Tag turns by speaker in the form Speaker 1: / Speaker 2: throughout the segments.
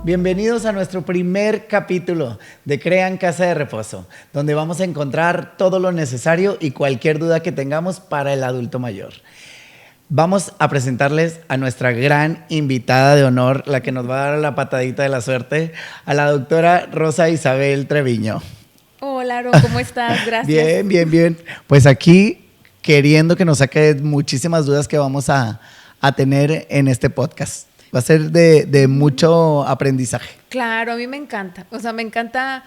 Speaker 1: Bienvenidos a nuestro primer capítulo de Crean Casa de Reposo, donde vamos a encontrar todo lo necesario y cualquier duda que tengamos para el adulto mayor. Vamos a presentarles a nuestra gran invitada de honor, la que nos va a dar la patadita de la suerte, a la doctora Rosa Isabel Treviño.
Speaker 2: Hola, Aro, ¿cómo estás? Gracias.
Speaker 1: Bien, bien, bien. Pues aquí queriendo que nos saque muchísimas dudas que vamos a tener en este podcast. Va a ser de mucho aprendizaje.
Speaker 2: Claro, a mí me encanta. O sea, me encanta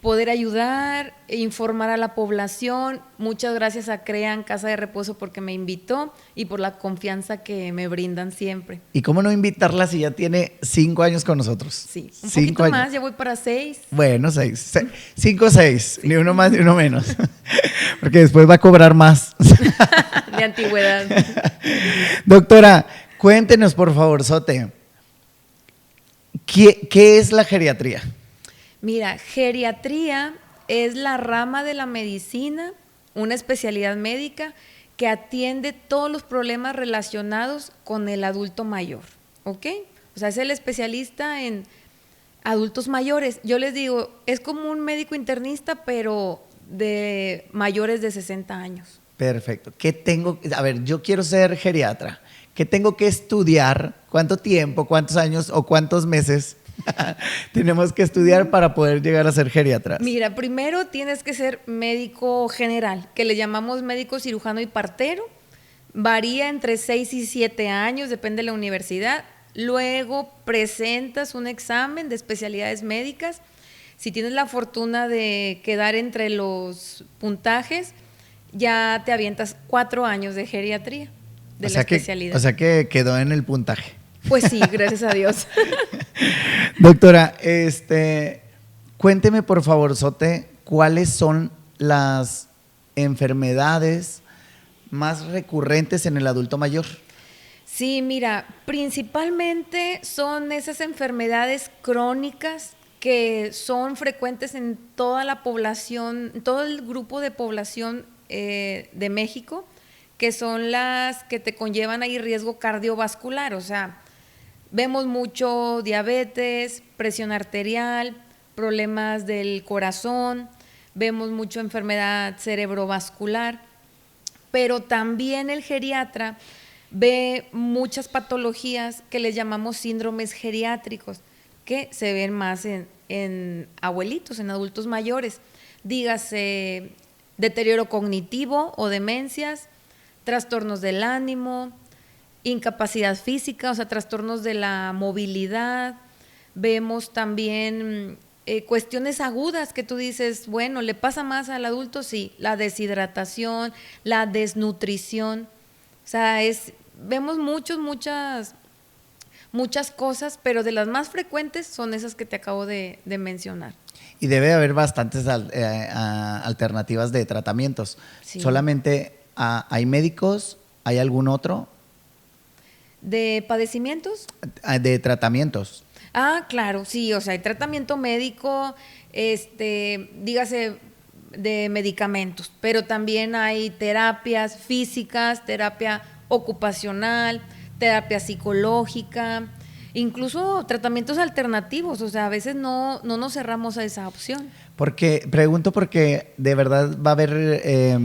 Speaker 2: poder ayudar, informar a la población. Muchas gracias a Crean Casa de Reposo porque me invitó y por la confianza que me brindan siempre.
Speaker 1: ¿Y cómo no invitarla si ya tiene 5 años con nosotros?
Speaker 2: Sí, un poquito más, ya voy para 6.
Speaker 1: Bueno, 6. 5 o 6, sí. Ni uno más ni uno menos. Porque después va a cobrar más.
Speaker 2: De antigüedad.
Speaker 1: Doctora, cuéntenos por favor, Sote, ¿qué es la geriatría?
Speaker 2: Mira, geriatría es la rama de la medicina, una especialidad médica que atiende todos los problemas relacionados con el adulto mayor, ¿ok? O sea, es el especialista en adultos mayores. Yo les digo, es como un médico internista, pero de mayores de 60 años.
Speaker 1: Perfecto. A ver, yo quiero ser geriatra. ¿Qué tengo que estudiar? ¿Cuánto tiempo, cuántos años o cuántos meses tenemos que estudiar para poder llegar a ser geriatras?
Speaker 2: Mira, primero tienes que ser médico general, que le llamamos médico cirujano y partero. Varía entre 6 y 7 años, depende de la universidad. Luego presentas un examen de especialidades médicas. Si tienes la fortuna de quedar entre los puntajes, ya te avientas 4 años de geriatría, de la especialidad.
Speaker 1: O sea que quedó en el puntaje.
Speaker 2: Pues sí, gracias a Dios.
Speaker 1: Doctora, cuénteme por favor, Sote, ¿cuáles son las enfermedades más recurrentes en el adulto mayor?
Speaker 2: Sí, mira, principalmente son esas enfermedades crónicas que son frecuentes en toda la población, todo el grupo de población de México, que son las que te conllevan ahí riesgo cardiovascular. O sea, vemos mucho diabetes, presión arterial, problemas del corazón, vemos mucho enfermedad cerebrovascular, pero también el geriatra ve muchas patologías que les llamamos síndromes geriátricos, que se ven más en abuelitos, en adultos mayores. Dígase deterioro cognitivo o demencias, trastornos del ánimo, incapacidad física, o sea, trastornos de la movilidad. Vemos también cuestiones agudas que tú dices, bueno, ¿le pasa más al adulto? Sí, la deshidratación, la desnutrición. O sea, vemos muchas cosas, pero de las más frecuentes son esas que te acabo de mencionar.
Speaker 1: Y debe haber bastantes alternativas de tratamientos. Sí. ¿Solamente hay médicos? ¿Hay algún otro?
Speaker 2: ¿De padecimientos?
Speaker 1: De tratamientos.
Speaker 2: Ah, claro, sí, o sea, hay tratamiento médico, dígase de medicamentos, pero también hay terapias físicas, terapia ocupacional, terapia psicológica, incluso tratamientos alternativos. O sea, a veces no nos cerramos a esa opción.
Speaker 1: Pregunto porque de verdad va a haber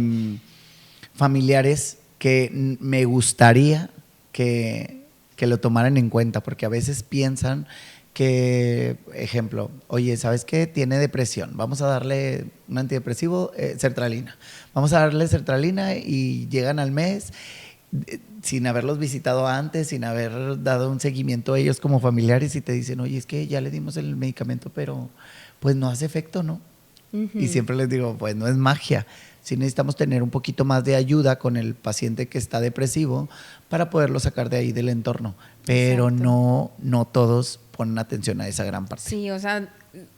Speaker 1: familiares que me gustaría que lo tomaran en cuenta, porque a veces piensan que, ejemplo, oye, ¿sabes qué? Tiene depresión, vamos a darle un antidepresivo, sertralina. Vamos a darle sertralina y llegan al mes sin haberlos visitado antes, sin haber dado un seguimiento a ellos como familiares y te dicen, oye, es que ya le dimos el medicamento, pero pues no hace efecto, ¿no? Uh-huh. Y siempre les digo, pues no es magia. Sí necesitamos tener un poquito más de ayuda con el paciente que está depresivo para poderlo sacar de ahí del entorno. Pero no todos ponen atención a esa gran parte.
Speaker 2: Sí, o sea,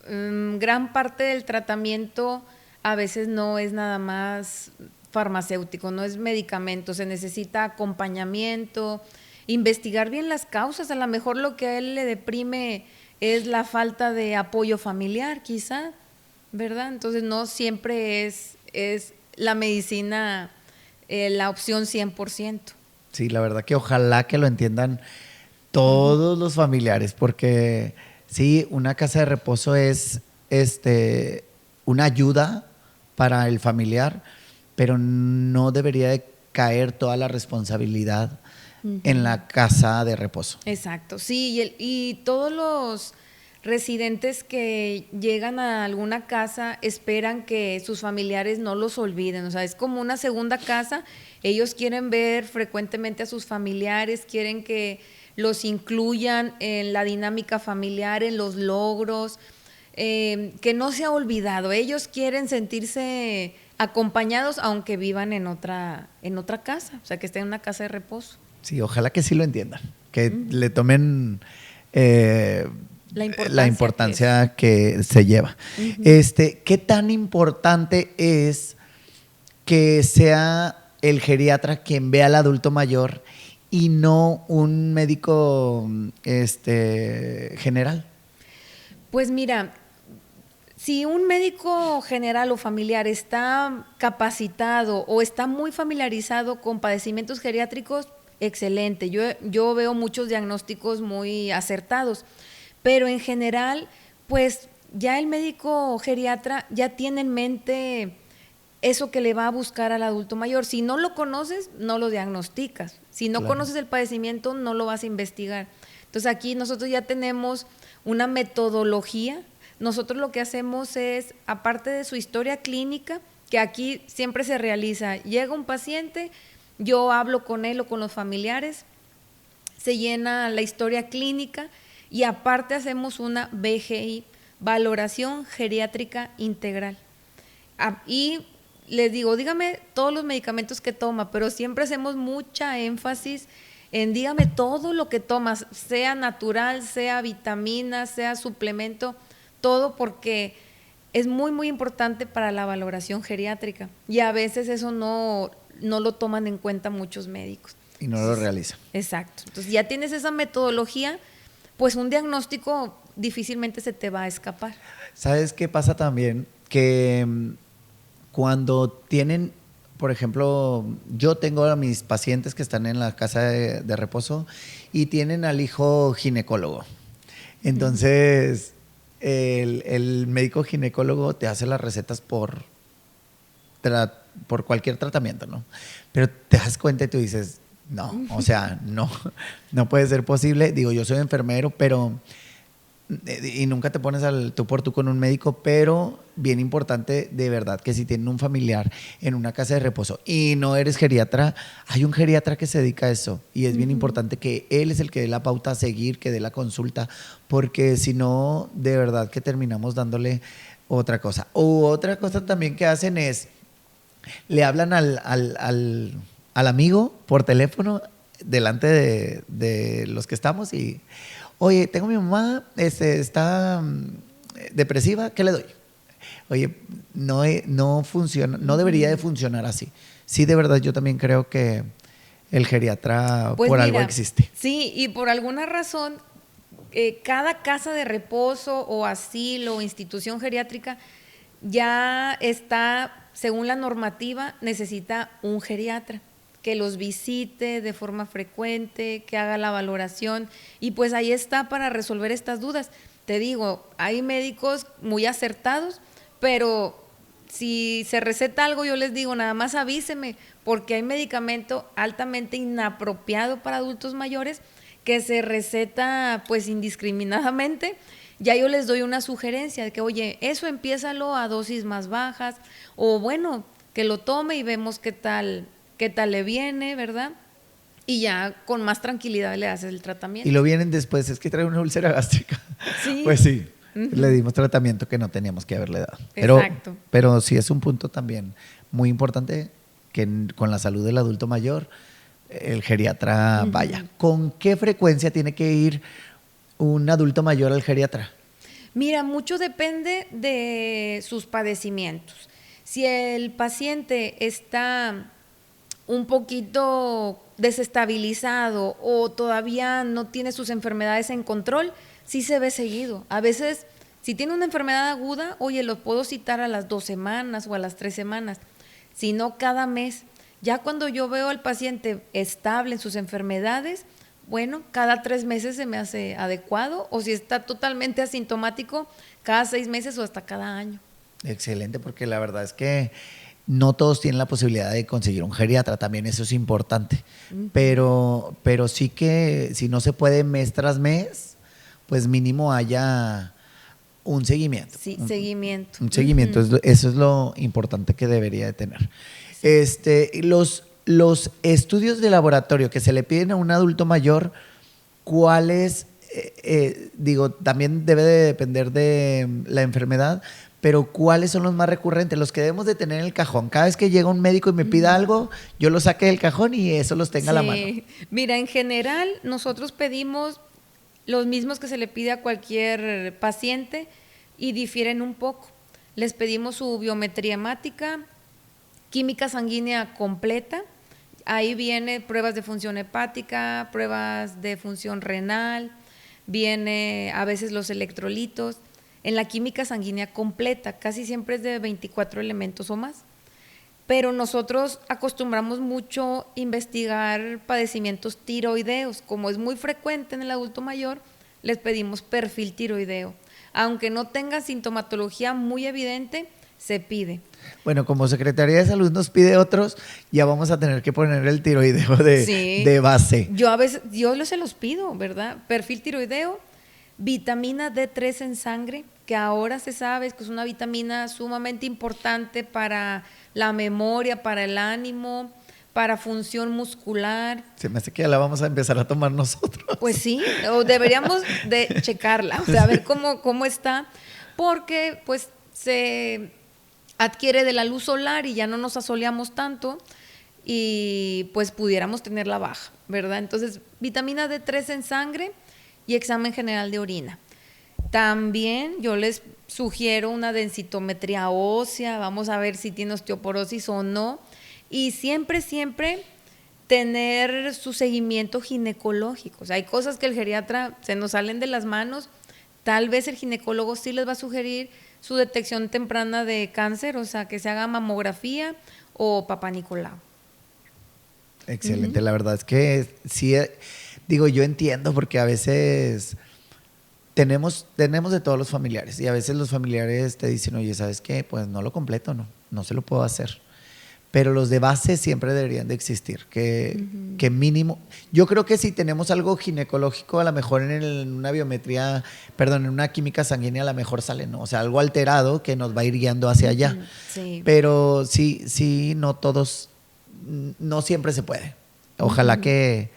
Speaker 2: gran parte del tratamiento a veces no es nada más farmacéutico, no es medicamento, se necesita acompañamiento, investigar bien las causas. A lo mejor lo que a él le deprime es la falta de apoyo familiar, quizá, ¿verdad? Entonces no siempre es la medicina la opción 100%.
Speaker 1: Sí, la verdad que ojalá que lo entiendan todos los familiares, porque Sí, una casa de reposo es una ayuda para el familiar, pero no debería de caer toda la responsabilidad en la casa de reposo.
Speaker 2: Exacto, sí, y todos los residentes que llegan a alguna casa esperan que sus familiares no los olviden, o sea, es como una segunda casa, ellos quieren ver frecuentemente a sus familiares, quieren que los incluyan en la dinámica familiar, en los logros, que no se ha olvidado, ellos quieren sentirse acompañados aunque vivan en otra casa, o sea, que estén en una casa de reposo.
Speaker 1: Sí, ojalá que sí lo entiendan, que le tomen la importancia que se lleva. ¿Qué tan importante es que sea el geriatra quien vea al adulto mayor y no un médico general?
Speaker 2: Pues mira, si un médico general o familiar está capacitado o está muy familiarizado con padecimientos geriátricos, excelente. Yo veo muchos diagnósticos muy acertados, pero en general, pues ya el médico geriatra ya tiene en mente eso que le va a buscar al adulto mayor. Si no lo conoces, no lo diagnosticas. Si no conoces el padecimiento, no lo vas a investigar. Entonces aquí nosotros ya tenemos una metodología. Nosotros lo que hacemos es, aparte de su historia clínica, que aquí siempre se realiza, llega un paciente, yo hablo con él o con los familiares, se llena la historia clínica y aparte hacemos una VGI, valoración geriátrica integral. Y les digo, dígame todos los medicamentos que toma, pero siempre hacemos mucha énfasis en dígame todo lo que tomas, sea natural, sea vitamina, sea suplemento, todo porque es muy, muy importante para la valoración geriátrica y a veces eso no lo toman en cuenta muchos médicos.
Speaker 1: Y no lo realizan.
Speaker 2: Exacto. Entonces ya tienes esa metodología, pues un diagnóstico difícilmente se te va a escapar.
Speaker 1: ¿Sabes qué pasa también? Que cuando tienen, por ejemplo, yo tengo a mis pacientes que están en la casa de reposo y tienen al hijo ginecólogo. Entonces, el médico ginecólogo te hace las recetas por cualquier tratamiento, ¿no? Pero te das cuenta y tú dices, no, o sea, no puede ser posible. Digo, yo soy enfermero, pero y nunca te pones al tú por tú con un médico, pero bien importante de verdad que si tienen un familiar en una casa de reposo y no eres geriatra, hay un geriatra que se dedica a eso y es bien importante que él es el que dé la pauta a seguir, que dé la consulta, porque si no, de verdad que terminamos dándole otra cosa. O otra cosa también que hacen es, le hablan al amigo por teléfono delante de los que estamos y oye, tengo mi mamá, está depresiva, ¿qué le doy? Oye, no funciona, no debería de funcionar así. Sí, de verdad, yo también creo que el geriatra pues por algo existe.
Speaker 2: Sí, y por alguna razón, cada casa de reposo o asilo o institución geriátrica ya está, según la normativa, necesita un geriatra que los visite de forma frecuente, que haga la valoración y pues ahí está para resolver estas dudas. Te digo, hay médicos muy acertados, pero si se receta algo yo les digo, nada más avíseme, porque hay medicamento altamente inapropiado para adultos mayores que se receta pues indiscriminadamente. Ya yo les doy una sugerencia de que, oye, eso empiézalo a dosis más bajas o bueno, que lo tome y vemos qué tal le viene, ¿verdad? Y ya con más tranquilidad le haces el tratamiento.
Speaker 1: Y lo vienen después, es que trae una úlcera gástrica.
Speaker 2: Sí.
Speaker 1: Pues sí, le dimos tratamiento que no teníamos que haberle dado.
Speaker 2: Exacto.
Speaker 1: Pero sí es un punto también muy importante que con la salud del adulto mayor, el geriatra vaya. ¿Con qué frecuencia tiene que ir un adulto mayor al geriatra?
Speaker 2: Mira, mucho depende de sus padecimientos. Si el paciente está un poquito desestabilizado o todavía no tiene sus enfermedades en control, sí se ve seguido. A veces, si tiene una enfermedad aguda, oye, lo puedo citar a las 2 semanas o a las 3 semanas, sino cada mes. Ya cuando yo veo al paciente estable en sus enfermedades, bueno, cada 3 meses se me hace adecuado, o si está totalmente asintomático, cada 6 meses o hasta cada año.
Speaker 1: Excelente, porque la verdad es que no todos tienen la posibilidad de conseguir un geriatra, también eso es importante. Pero sí que si no se puede mes tras mes, pues mínimo haya un seguimiento.
Speaker 2: Sí, seguimiento.
Speaker 1: Un seguimiento, eso es lo importante que debería de tener. Los estudios de laboratorio que se le piden a un adulto mayor, ¿cuáles? Digo, también debe de depender de la enfermedad, pero ¿cuáles son los más recurrentes? Los que debemos de tener en el cajón. Cada vez que llega un médico y me pida algo, yo lo saque del cajón y eso los tenga a la mano.
Speaker 2: Mira, en general nosotros pedimos los mismos que se le pide a cualquier paciente y difieren un poco. Les pedimos su biometría hemática, química sanguínea completa. Ahí viene pruebas de función hepática, pruebas de función renal, viene a veces los electrolitos. En la química sanguínea completa, casi siempre es de 24 elementos o más. Pero nosotros acostumbramos mucho investigar padecimientos tiroideos. Como es muy frecuente en el adulto mayor, les pedimos perfil tiroideo. Aunque no tenga sintomatología muy evidente, se pide.
Speaker 1: Bueno, como Secretaría de Salud nos pide otros, ya vamos a tener que poner el tiroideo de base.
Speaker 2: Yo se los pido, ¿verdad? Perfil tiroideo, vitamina D3 en sangre, que ahora se sabe que es una vitamina sumamente importante para la memoria, para el ánimo, para función muscular.
Speaker 1: Se me hace que ya la vamos a empezar a tomar nosotros.
Speaker 2: Pues sí, o deberíamos de checarla, o sea, a ver cómo está, porque pues se adquiere de la luz solar y ya no nos asoleamos tanto y pues pudiéramos tenerla baja, ¿verdad? Entonces, vitamina D3 en sangre y examen general de orina. También yo les sugiero una densitometría ósea, vamos a ver si tiene osteoporosis o no, y siempre tener su seguimiento ginecológico. O sea, hay cosas que el geriatra se nos salen de las manos, tal vez el ginecólogo sí les va a sugerir su detección temprana de cáncer, o sea, que se haga mamografía o Papá Nicolau.
Speaker 1: Excelente, la verdad es que sí, digo, yo entiendo porque a veces tenemos de todos los familiares y a veces los familiares te dicen, oye, ¿sabes qué? Pues no lo completo, no se lo puedo hacer. Pero los de base siempre deberían de existir, que mínimo, yo creo que si tenemos algo ginecológico, a lo mejor en una biometría, en una química sanguínea a lo mejor sale, ¿no? O sea, algo alterado que nos va a ir guiando hacia allá.
Speaker 2: Sí.
Speaker 1: Pero sí, no todos, no siempre se puede. Ojalá que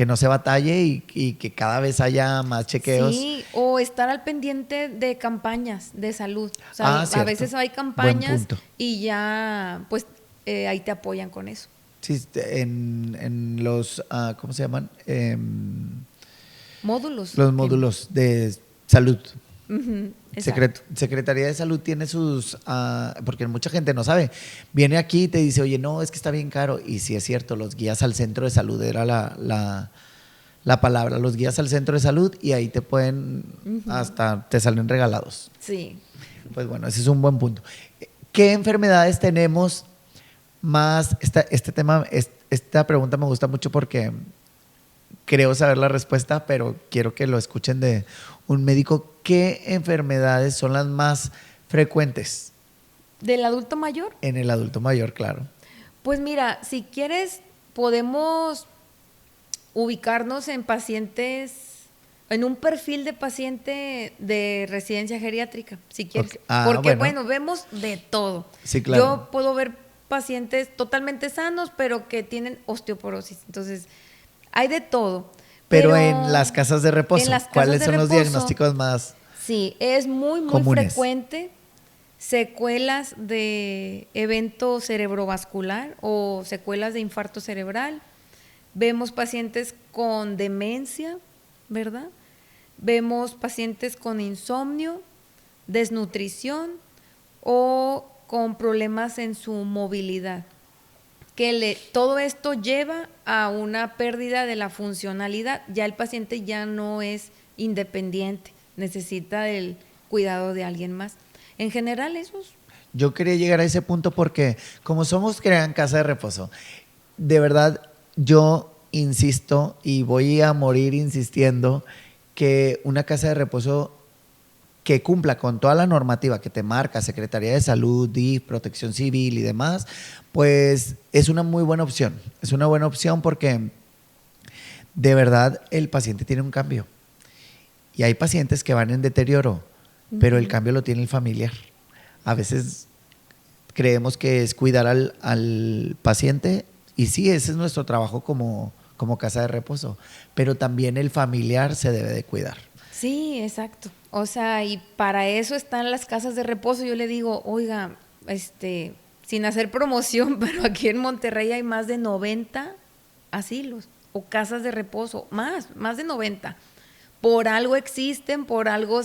Speaker 1: no se batalle y que cada vez haya más chequeos.
Speaker 2: Sí, o estar al pendiente de campañas de salud. O sea, a veces hay campañas y ya, pues, ahí te apoyan con eso.
Speaker 1: Sí, en los, ¿cómo se llaman?
Speaker 2: Módulos.
Speaker 1: Los módulos de salud. Secretaría de Salud tiene sus, porque mucha gente no sabe, viene aquí y te dice, oye, no, es que está bien caro, y sí es cierto, los guías al centro de salud era la palabra, los guías al centro de salud, y ahí te pueden, hasta te salen regalados.
Speaker 2: Sí.
Speaker 1: Pues bueno, ese es un buen punto. ¿Qué enfermedades tenemos más? Esta pregunta me gusta mucho porque creo saber la respuesta, pero quiero que lo escuchen de un médico. ¿Qué enfermedades son las más frecuentes?
Speaker 2: ¿Del adulto mayor?
Speaker 1: En el adulto mayor, claro.
Speaker 2: Pues mira, si quieres, podemos ubicarnos en pacientes, en un perfil de paciente de residencia geriátrica, si quieres. Okay. Porque, bueno, vemos de todo.
Speaker 1: Sí, claro.
Speaker 2: Yo puedo ver pacientes totalmente sanos, pero que tienen osteoporosis. Entonces, hay de todo.
Speaker 1: Pero en las casas de reposo, ¿cuáles son los diagnósticos más
Speaker 2: Sí, es muy
Speaker 1: comunes?
Speaker 2: Frecuente secuelas de evento cerebrovascular o secuelas de infarto cerebral. Vemos pacientes con demencia, ¿verdad? Vemos pacientes con insomnio, desnutrición o con problemas en su movilidad. Todo esto lleva a una pérdida de la funcionalidad. Ya el paciente ya no es independiente, necesita del cuidado de alguien más. En general, esos.
Speaker 1: Yo quería llegar a ese punto porque como somos Crean Casa de Reposo, de verdad yo insisto y voy a morir insistiendo que una casa de reposo que cumpla con toda la normativa que te marca Secretaría de Salud, DIF, Protección Civil y demás, pues es una muy buena opción. Es una buena opción porque de verdad el paciente tiene un cambio. Y hay pacientes que van en deterioro, pero el cambio lo tiene el familiar. A veces creemos que es cuidar al paciente y sí, ese es nuestro trabajo como casa de reposo, pero también el familiar se debe de cuidar.
Speaker 2: Sí, exacto. O sea, y para eso están las casas de reposo. Yo le digo, oiga, sin hacer promoción, pero aquí en Monterrey hay más de 90 asilos o casas de reposo, más de 90. Por algo existen, por algo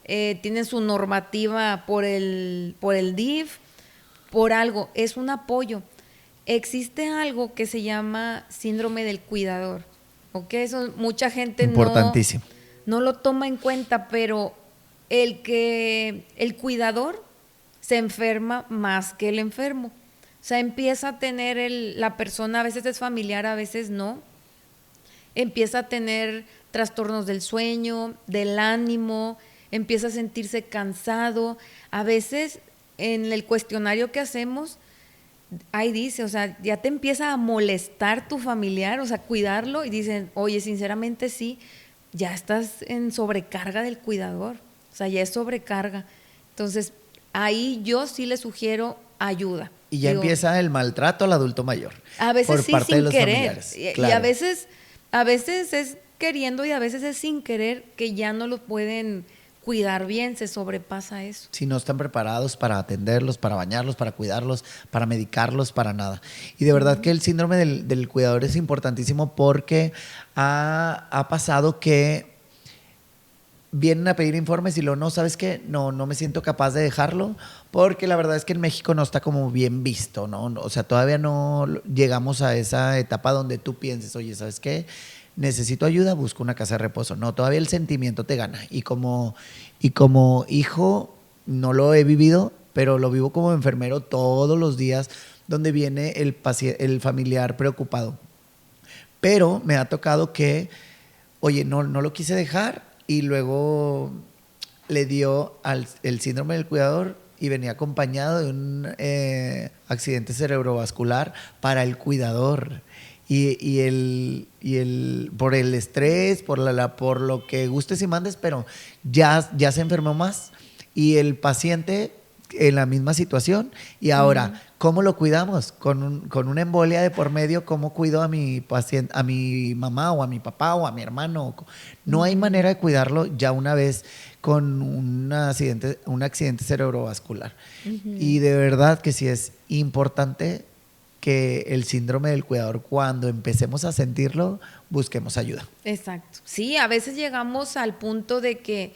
Speaker 2: tienen su normativa por el DIF, por algo, es un apoyo. Existe algo que se llama síndrome del cuidador, ¿ok? Eso mucha gente
Speaker 1: importantísimo.
Speaker 2: No lo toma en cuenta, pero el cuidador se enferma más que el enfermo. O sea, empieza a tener la persona, a veces es familiar, a veces no, empieza a tener trastornos del sueño, del ánimo, empieza a sentirse cansado. A veces en el cuestionario que hacemos, ahí dice, o sea, ya te empieza a molestar tu familiar, o sea, cuidarlo, y dicen, oye, sinceramente sí, ya estás en sobrecarga del cuidador, o sea, ya es sobrecarga. Entonces, ahí yo sí le sugiero ayuda.
Speaker 1: Y ya empieza el maltrato al adulto mayor.
Speaker 2: A veces
Speaker 1: por
Speaker 2: sí,
Speaker 1: parte de
Speaker 2: sin
Speaker 1: los
Speaker 2: querer.
Speaker 1: Claro.
Speaker 2: Y a veces es queriendo y a veces es sin querer, que ya no lo pueden cuidar bien, se sobrepasa eso.
Speaker 1: Si no están preparados para atenderlos, para bañarlos, para cuidarlos, para medicarlos, para nada. Y de verdad que el síndrome del cuidador es importantísimo porque ha pasado que vienen a pedir informes y luego no, ¿sabes qué? No me siento capaz de dejarlo porque la verdad es que en México no está como bien visto, ¿no? O sea, todavía no llegamos a esa etapa donde tú pienses, oye, ¿sabes qué? Necesito ayuda, busco una casa de reposo. No, todavía el sentimiento te gana. Y como hijo, no lo he vivido, pero lo vivo como enfermero todos los días, donde viene el familiar preocupado. Pero me ha tocado que, oye, no lo quise dejar y luego le dio el síndrome del cuidador y venía acompañado de un accidente cerebrovascular para el cuidador. Y el por el estrés, por lo que gustes y mandes, pero ya se enfermó más. Y el paciente en la misma situación. Y ahora, ¿cómo lo cuidamos? Con una embolia de por medio, ¿cómo cuido a mi paciente, a mi mamá o a mi papá o a mi hermano? No hay manera de cuidarlo ya una vez con un accidente cerebrovascular. Y de verdad que sí es importante que el síndrome del cuidador, cuando empecemos a sentirlo, busquemos ayuda.
Speaker 2: Exacto. Sí, a veces llegamos al punto de que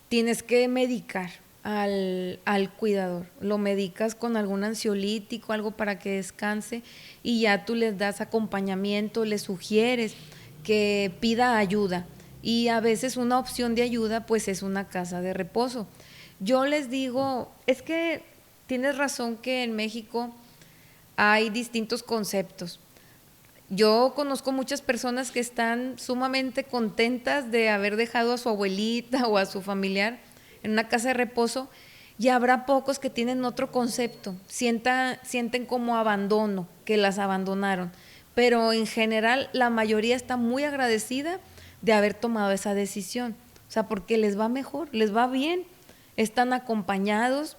Speaker 2: tienes que medicar al cuidador. Lo medicas con algún ansiolítico, algo para que descanse, y ya tú les das acompañamiento, le sugieres que pida ayuda. Y a veces una opción de ayuda pues es una casa de reposo. Yo les digo, es que tienes razón que en México hay distintos conceptos. Yo conozco muchas personas que están sumamente contentas de haber dejado a su abuelita o a su familiar en una casa de reposo, y habrá pocos que tienen otro concepto, sienten como abandono, que las abandonaron. Pero en general la mayoría está muy agradecida de haber tomado esa decisión, o sea, porque les va mejor, les va bien, están acompañados.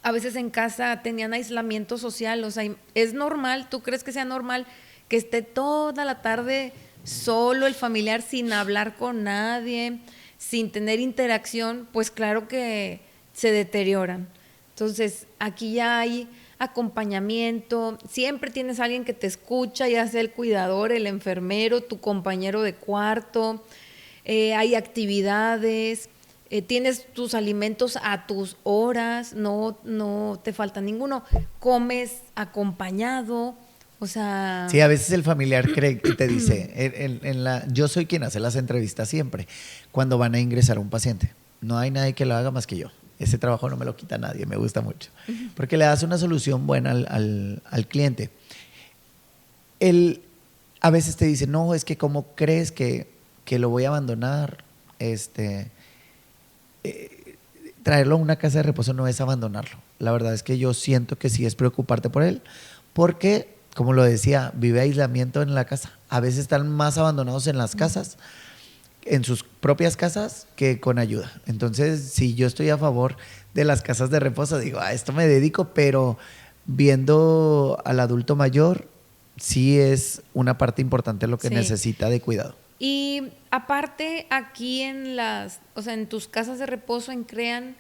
Speaker 2: A veces en casa tenían aislamiento social, o sea, es normal, ¿tú crees que sea normal que esté toda la tarde solo el familiar sin hablar con nadie, sin tener interacción? Pues claro que se deterioran. Entonces, aquí ya hay acompañamiento, siempre tienes a alguien que te escucha, ya sea el cuidador, el enfermero, tu compañero de cuarto, hay actividades. Tienes tus alimentos a tus horas, no te falta ninguno, comes acompañado, o sea...
Speaker 1: Sí, a veces el familiar cree y te dice, yo soy quien hace las entrevistas siempre, cuando van a ingresar a un paciente. No hay nadie que lo haga más que yo. Ese trabajo no me lo quita nadie, me gusta mucho. Porque le das una solución buena al cliente. a veces te dicen, no, es que ¿cómo crees que lo voy a abandonar? Traerlo a una casa de reposo no es abandonarlo. La verdad es que yo siento que sí es preocuparte por él, porque, como lo decía, vive aislamiento en la casa. A veces están más abandonados en las casas, en sus propias casas, que con ayuda. Entonces, si yo estoy a favor de las casas de reposo, digo, a esto me dedico, pero viendo al adulto mayor, sí es una parte importante lo que necesita de cuidado.
Speaker 2: Y aparte, aquí en tus casas de reposo en CREAN,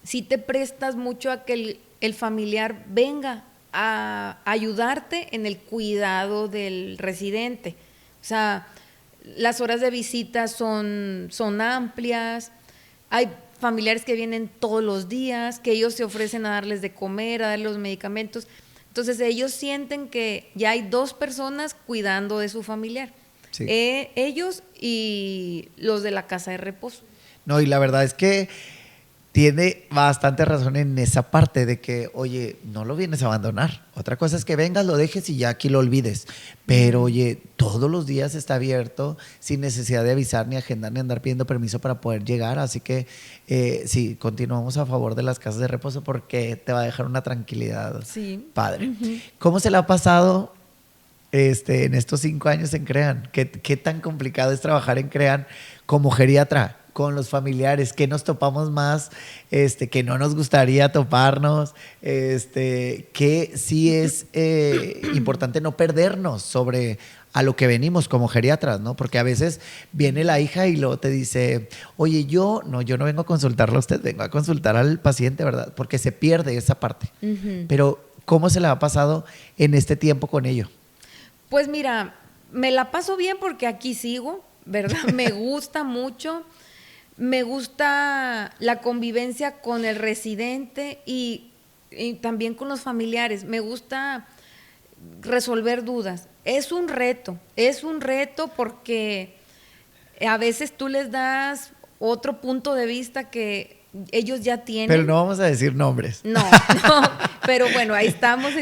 Speaker 2: sí te prestas mucho a que el familiar venga a ayudarte en el cuidado del residente. O sea, las horas de visita son amplias, hay familiares que vienen todos los días, que ellos se ofrecen a darles de comer, a darles los medicamentos. Entonces ellos sienten que ya hay 2 personas cuidando de su familiar. Sí. Ellos y los de la casa de reposo.
Speaker 1: No, y la verdad es que tiene bastante razón en esa parte de que, oye, no lo vienes a abandonar. Otra cosa es que vengas, lo dejes y ya aquí lo olvides. Pero, oye, todos los días está abierto sin necesidad de avisar, ni agendar, ni andar pidiendo permiso para poder llegar. Así que, sí, continuamos a favor de las casas de reposo porque te va a dejar una tranquilidad padre. ¿Cómo se le ha pasado en estos 5 años en CREAN? ¿Qué tan complicado es trabajar en CREAN como geriatra con los familiares? ¿Qué nos topamos más? Que no nos gustaría toparnos. Que sí es importante no perdernos sobre a lo que venimos como geriatras, ¿no? Porque a veces viene la hija y luego te dice, oye, yo no vengo a consultarlo a usted, vengo a consultar al paciente, ¿verdad? Porque se pierde esa parte. Pero, ¿cómo se le ha pasado en este tiempo con ello?
Speaker 2: Pues mira, me la paso bien porque aquí sigo, ¿verdad? Me gusta mucho, me gusta la convivencia con el residente y también con los familiares. Me gusta resolver dudas. Es un reto porque a veces tú les das otro punto de vista que ellos ya tienen.
Speaker 1: Pero no vamos a decir nombres.
Speaker 2: No, pero bueno, ahí estamos.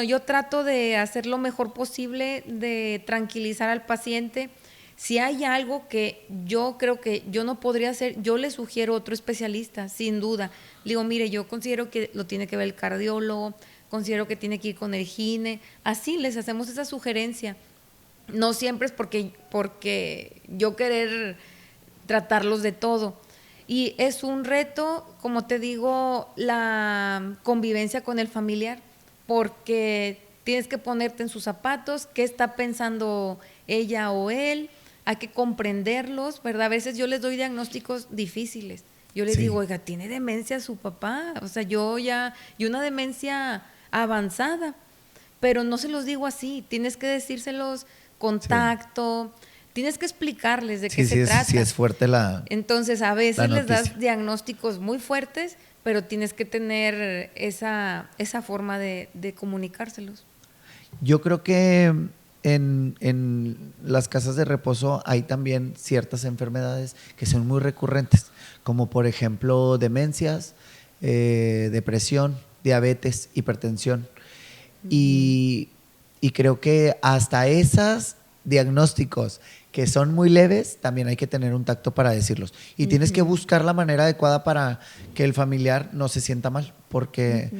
Speaker 2: Yo trato de hacer lo mejor posible, de tranquilizar al paciente. Si hay algo que yo creo que yo no podría hacer, yo le sugiero otro especialista, sin duda. Le digo, mire, yo considero que lo tiene que ver el cardiólogo, considero que tiene que ir con el gine. Así les hacemos esa sugerencia. No siempre es porque yo querer tratarlos de todo. Y es un reto, como te digo, la convivencia con el familiar, porque tienes que ponerte en sus zapatos, qué está pensando ella o él, hay que comprenderlos, ¿verdad? A veces yo les doy diagnósticos difíciles. Yo les digo, oiga, tiene demencia su papá, o sea, y una demencia avanzada, pero no se los digo así, tienes que decírselos con tacto, tienes que explicarles de qué se trata.
Speaker 1: Sí, es fuerte
Speaker 2: Entonces, a veces les das diagnósticos muy fuertes, pero tienes que tener esa forma de comunicárselos.
Speaker 1: Yo creo que en las casas de reposo hay también ciertas enfermedades que son muy recurrentes, como por ejemplo demencias, depresión, diabetes, hipertensión. Y creo que hasta esos diagnósticos que son muy leves, también hay que tener un tacto para decirlos. Y tienes que buscar la manera adecuada para que el familiar no se sienta mal, porque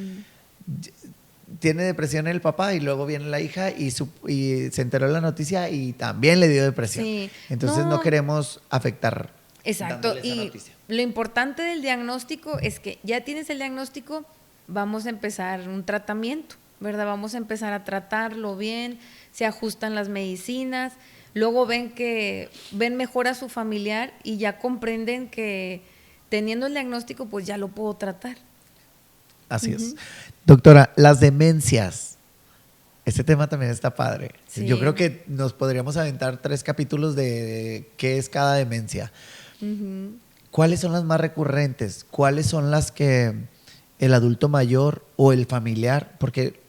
Speaker 1: tiene depresión el papá y luego viene la hija y se enteró de la noticia y también le dio depresión. Entonces no queremos afectar.
Speaker 2: Exacto. Y lo importante del diagnóstico es que ya tienes el diagnóstico, vamos a empezar un tratamiento, ¿verdad? Vamos a empezar a tratarlo bien, se ajustan las medicinas. Luego ven mejor a su familiar y ya comprenden que teniendo el diagnóstico, pues ya lo puedo tratar.
Speaker 1: Así es. Doctora, las demencias, este tema también está padre. Sí. Yo creo que nos podríamos aventar 3 capítulos de qué es cada demencia. ¿Cuáles son las más recurrentes? ¿Cuáles son las que el adulto mayor o el familiar? Porque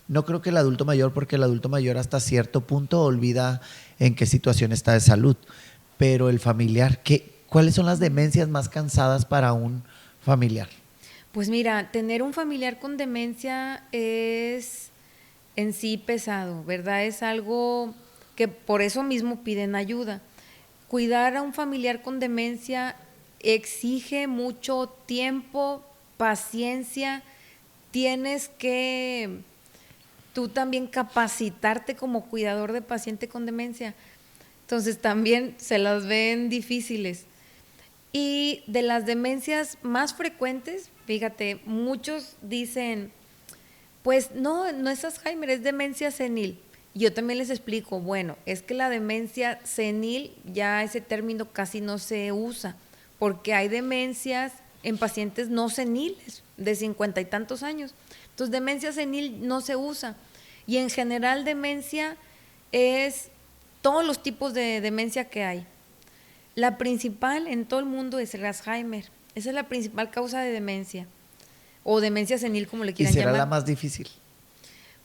Speaker 1: no creo que el adulto mayor, porque el adulto mayor hasta cierto punto olvida en qué situación está de salud. Pero el familiar, ¿cuáles son las demencias más cansadas para un familiar?
Speaker 2: Pues mira, tener un familiar con demencia es en sí pesado, ¿verdad? Es algo que por eso mismo piden ayuda. Cuidar a un familiar con demencia exige mucho tiempo, paciencia, tienes que tú también capacitarte como cuidador de paciente con demencia. Entonces también se las ven difíciles. Y de las demencias más frecuentes, fíjate, muchos dicen, pues no, no es Alzheimer, es demencia senil. Yo también les explico, bueno, es que la demencia senil ya ese término casi no se usa, porque hay demencias en pacientes no seniles, de 50 y tantos años. Entonces, demencia senil no se usa. Y en general, demencia es todos los tipos de demencia que hay. La principal en todo el mundo es el Alzheimer. Esa es la principal causa de demencia, o demencia senil, como le
Speaker 1: ¿Y
Speaker 2: quieran
Speaker 1: será
Speaker 2: llamar.
Speaker 1: la más difícil?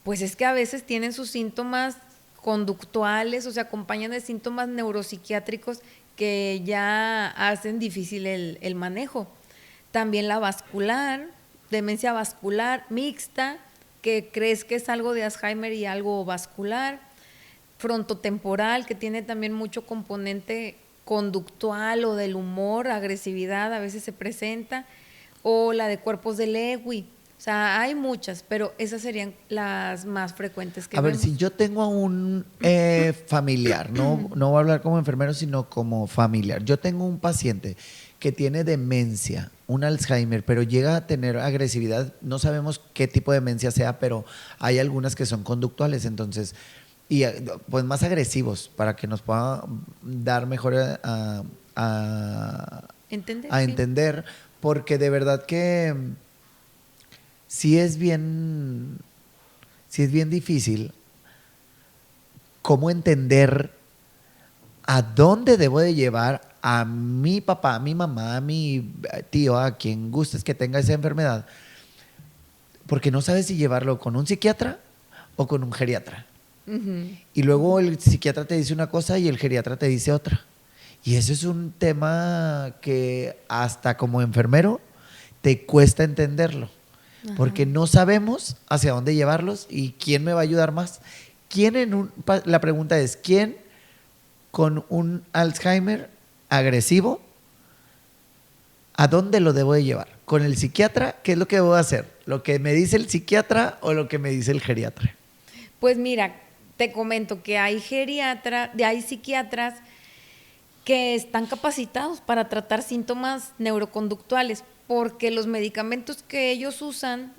Speaker 2: Pues es que a veces tienen sus síntomas conductuales, o sea, acompañan de síntomas neuropsiquiátricos que ya hacen difícil el manejo. También la vascular, demencia vascular mixta, que crees que es algo de Alzheimer y algo vascular. Frontotemporal, que tiene también mucho componente conductual o del humor, agresividad, a veces se presenta. O la de cuerpos de Lewy. O sea, hay muchas, pero esas serían las más frecuentes que
Speaker 1: A ver,
Speaker 2: vemos.
Speaker 1: si yo tengo a un familiar, no voy a hablar como enfermero, sino como familiar. Yo tengo un paciente que tiene demencia, un Alzheimer, pero llega a tener agresividad. No sabemos qué tipo de demencia sea, pero hay algunas que son conductuales, entonces, y pues más agresivos para que nos pueda dar mejor
Speaker 2: ¿Entender?
Speaker 1: a
Speaker 2: Sí.
Speaker 1: entender, porque de verdad que sí es bien, sí es bien difícil cómo entender a dónde debo de llevar a mi papá, a mi mamá, a mi tío, a quien gustes que tenga esa enfermedad, porque no sabes si llevarlo con un psiquiatra o con un geriatra.
Speaker 2: Uh-huh.
Speaker 1: Y luego el psiquiatra te dice una cosa y el geriatra te dice otra. Y eso es un tema que hasta como enfermero te cuesta entenderlo, porque
Speaker 2: Ajá.
Speaker 1: no sabemos hacia dónde llevarlos y quién me va a ayudar más. La pregunta es, ¿quién con un Alzheimer agresivo, a dónde lo debo de llevar? ¿Con el psiquiatra? ¿Qué es lo que debo hacer? ¿Lo que me dice el psiquiatra o lo que me dice el geriatra?
Speaker 2: Pues mira, te comento que hay psiquiatras que están capacitados para tratar síntomas neuroconductuales, porque los medicamentos que ellos usan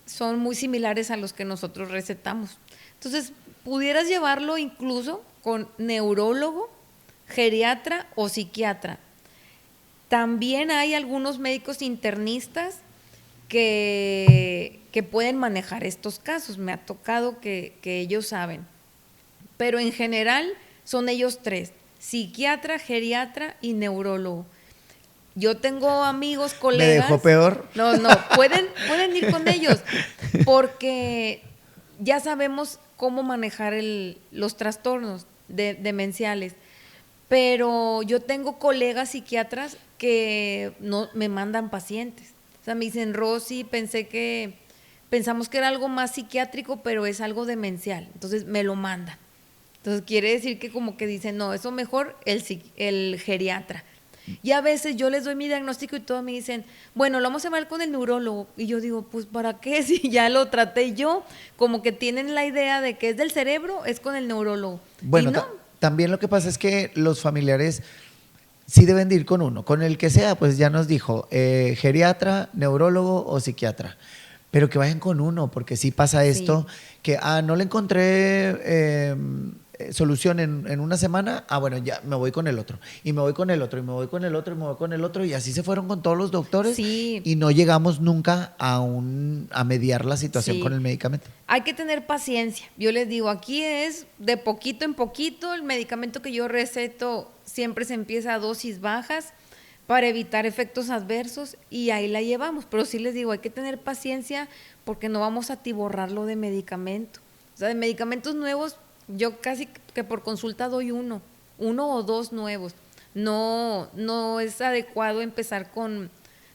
Speaker 2: son muy similares a los que nosotros recetamos. Entonces, pudieras llevarlo incluso con neurólogo, geriatra o psiquiatra. También hay algunos médicos internistas que pueden manejar estos casos. Me ha tocado que ellos saben. Pero en general son ellos tres: psiquiatra, geriatra y neurólogo. Yo tengo amigos,
Speaker 1: ¿Me dejó
Speaker 2: colegas.
Speaker 1: peor?
Speaker 2: No, pueden ir con ellos porque ya sabemos cómo manejar los trastornos demenciales. Pero yo tengo colegas psiquiatras que no me mandan pacientes. O sea, me dicen, Rosy, pensamos que era algo más psiquiátrico, pero es algo demencial. Entonces me lo mandan. Entonces quiere decir que como que dicen, no, eso mejor el geriatra. Y a veces yo les doy mi diagnóstico y todos me dicen, bueno, lo vamos a ver con el neurólogo. Y yo digo, pues ¿para qué? Si ya lo traté yo. Como que tienen la idea de que es del cerebro, es con el neurólogo. Y
Speaker 1: Bueno,
Speaker 2: no.
Speaker 1: también lo que pasa es que los familiares sí deben de ir con uno, con el que sea, pues ya nos dijo, geriatra, neurólogo o psiquiatra. Pero que vayan con uno, porque sí pasa
Speaker 2: Sí.
Speaker 1: esto, que no le encontré solución en una semana, bueno, ya me voy con el otro, y me voy con el otro, y me voy con el otro, y me voy con el otro, y así se fueron con todos los doctores,
Speaker 2: Sí,
Speaker 1: y no llegamos nunca a mediar la situación con
Speaker 2: sí.
Speaker 1: el medicamento.
Speaker 2: Hay que tener paciencia. Yo les digo, aquí es de poquito en poquito. El medicamento que yo receto siempre se empieza a dosis bajas para evitar efectos adversos y ahí la llevamos. Pero sí les digo, hay que tener paciencia porque no vamos a atiborrarlo de medicamento. O sea, de medicamentos nuevos, yo casi que por consulta doy uno o dos nuevos. No es adecuado empezar con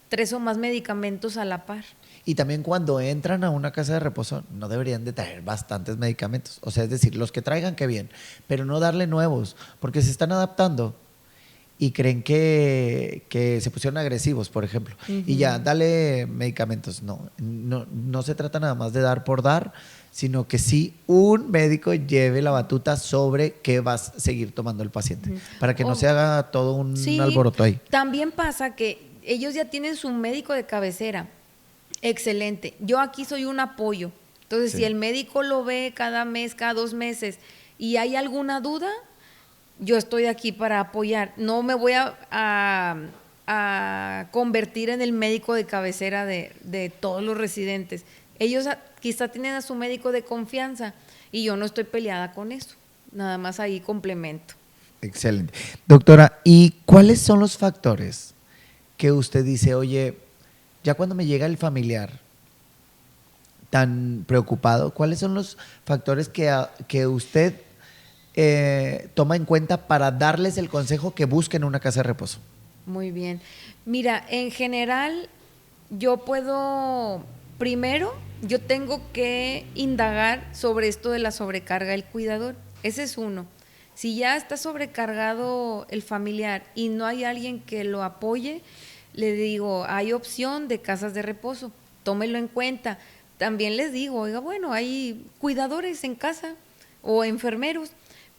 Speaker 2: 3 o más medicamentos a la par.
Speaker 1: Y también cuando entran a una casa de reposo no deberían de traer bastantes medicamentos. O sea, es decir, los que traigan, qué bien, pero no darle nuevos, porque se están adaptando y creen que se pusieron agresivos, por ejemplo. Y ya, dale medicamentos. No se trata nada más de dar por dar, sino que sí un médico lleve la batuta sobre qué va a seguir tomando el paciente, para que no se haga todo un alboroto ahí.
Speaker 2: También pasa que ellos ya tienen su médico de cabecera. Excelente. Yo aquí soy un apoyo. Entonces, si el médico lo ve cada mes, cada 2 meses y hay alguna duda, yo estoy aquí para apoyar. No me voy a convertir en el médico de cabecera de todos los residentes. Ellos quizá tienen a su médico de confianza y yo no estoy peleada con eso. Nada más ahí complemento.
Speaker 1: Excelente. Doctora, ¿y cuáles son los factores que usted dice, oye, ya cuando me llega el familiar tan preocupado, cuáles son los factores que usted toma en cuenta para darles el consejo que busquen una casa de reposo?
Speaker 2: Muy bien. Mira, en general, primero, yo tengo que indagar sobre esto de la sobrecarga del cuidador. Ese es uno. Si ya está sobrecargado el familiar y no hay alguien que lo apoye, le digo, hay opción de casas de reposo, tómelo en cuenta. También les digo, oiga, bueno, hay cuidadores en casa o enfermeros,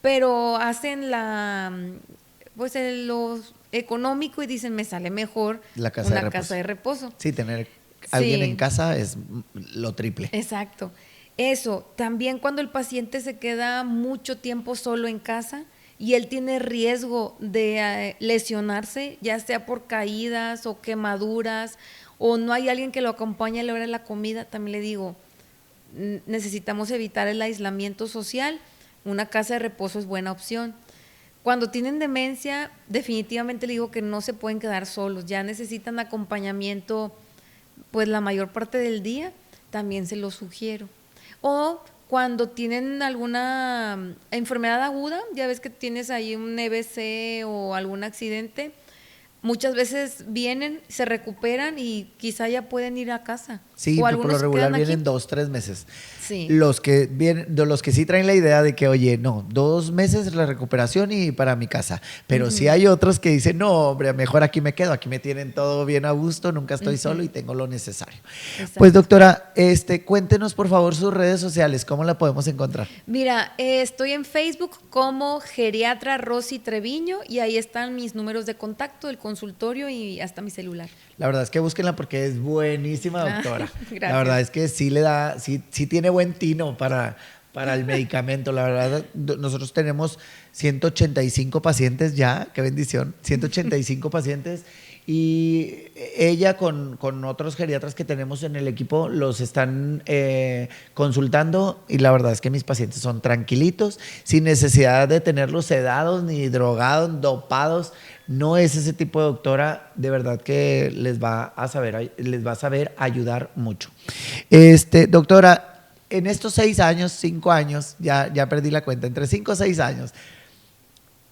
Speaker 2: pero hacen lo económico y dicen, me sale mejor una casa de reposo.
Speaker 1: Sí, tener alguien en casa es lo triple.
Speaker 2: Exacto. Eso, también cuando el paciente se queda mucho tiempo solo en casa, y él tiene riesgo de lesionarse, ya sea por caídas o quemaduras, o no hay alguien que lo acompañe a la hora de la comida, también le digo, necesitamos evitar el aislamiento social, una casa de reposo es buena opción. Cuando tienen demencia, definitivamente le digo que no se pueden quedar solos, ya necesitan acompañamiento pues la mayor parte del día, también se lo sugiero. O cuando tienen alguna enfermedad aguda, ya ves que tienes ahí un EBC o algún accidente, muchas veces vienen, se recuperan y quizá ya pueden ir a casa.
Speaker 1: Sí,
Speaker 2: o
Speaker 1: por lo regular vienen 2, 3 meses.
Speaker 2: Sí.
Speaker 1: Los que sí traen la idea de que, oye, no, 2 meses la recuperación y para mi casa. Pero sí hay otros que dicen, no, hombre, mejor aquí me quedo, aquí me tienen todo bien a gusto, nunca estoy solo y tengo lo necesario. Exacto. Pues doctora, cuéntenos por favor sus redes sociales, ¿cómo la podemos encontrar?
Speaker 2: Mira, estoy en Facebook como Geriatra Rosy Treviño y ahí están mis números de contacto, el consultorio y hasta mi celular.
Speaker 1: La verdad es que búsquenla porque es buenísima, doctora.
Speaker 2: Gracias.
Speaker 1: La verdad es que sí tiene buen tino para el medicamento. La verdad, nosotros tenemos 185 pacientes ya, qué bendición, 185 pacientes. Y ella con otros geriatras que tenemos en el equipo los están consultando y la verdad es que mis pacientes son tranquilitos, sin necesidad de tenerlos sedados ni drogados, dopados. No es ese tipo de doctora, de verdad que les va a saber ayudar mucho. Doctora, en estos 6 años, 5 años, ya perdí la cuenta, entre 5 o 6 años,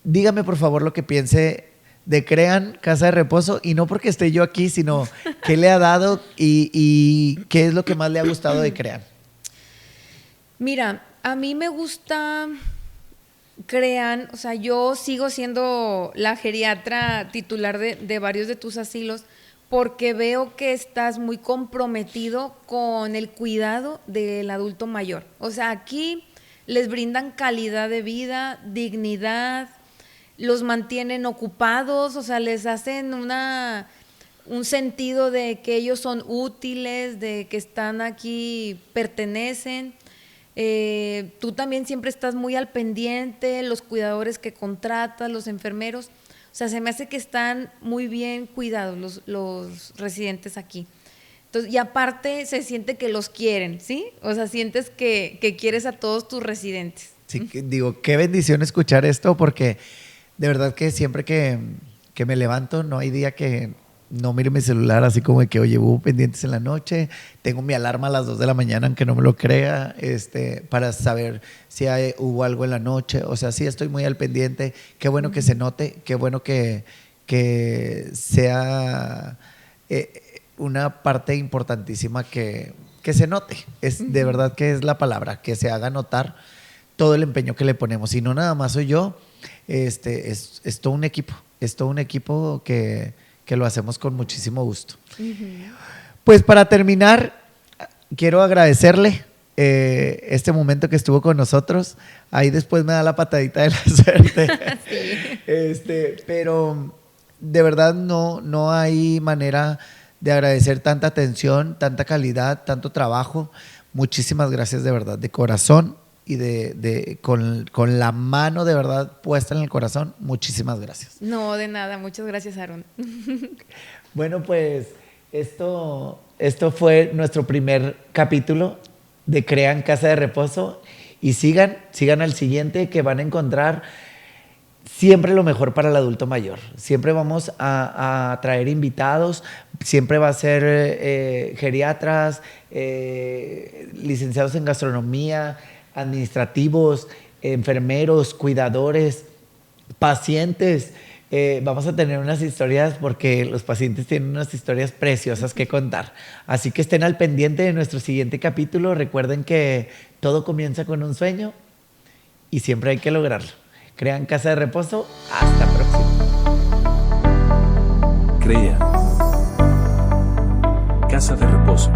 Speaker 1: dígame por favor lo que piense de Crean Casa de Reposo, y no porque esté yo aquí, sino qué le ha dado y qué es lo que más le ha gustado de Crean.
Speaker 2: Mira, a mí me gusta Crean, o sea, yo sigo siendo la geriatra titular de varios de tus asilos porque veo que estás muy comprometido con el cuidado del adulto mayor. O sea, aquí les brindan calidad de vida, dignidad, los mantienen ocupados, o sea, les hacen un sentido de que ellos son útiles, de que están aquí, pertenecen. Tú también siempre estás muy al pendiente, los cuidadores que contratas, los enfermeros. O sea, se me hace que están muy bien cuidados los residentes aquí. Entonces, y aparte se siente que los quieren, ¿sí? O sea, sientes que quieres a todos tus residentes.
Speaker 1: Sí, digo, qué bendición escuchar esto porque de verdad que siempre que me levanto no hay día que no mire mi celular así como de que, oye, hubo pendientes en la noche, tengo mi alarma a las 2 de la mañana, aunque no me lo crea, para saber si hubo algo en la noche. O sea, sí estoy muy al pendiente. Qué bueno que se note, qué bueno que sea una parte importantísima que se note. Es de verdad que es la palabra, que se haga notar todo el empeño que le ponemos. Y no nada más soy yo, es todo un equipo. Es todo un equipo que lo hacemos con muchísimo gusto. Pues para terminar, quiero agradecerle este momento que estuvo con nosotros. Ahí después me da la patadita de la suerte. Sí. Pero de verdad no hay manera de agradecer tanta atención, tanta calidad, tanto trabajo. Muchísimas gracias de verdad, de corazón y con la mano de verdad puesta en el corazón. Muchísimas gracias.
Speaker 2: No, de nada. Muchas gracias, Aaron.
Speaker 1: Bueno, pues esto fue nuestro primer capítulo de Crean Casa de Reposo. Y sigan al siguiente, que van a encontrar siempre lo mejor para el adulto mayor. Siempre vamos a traer invitados, siempre va a ser geriatras, licenciados en gastronomía, administrativos, enfermeros, cuidadores, pacientes. Vamos a tener unas historias, porque los pacientes tienen unas historias preciosas que contar. Así que estén al pendiente de nuestro siguiente capítulo. Recuerden que todo comienza con un sueño y siempre hay que lograrlo. Crean Casa de Reposo. Hasta próximo.
Speaker 3: Crea Casa de Reposo.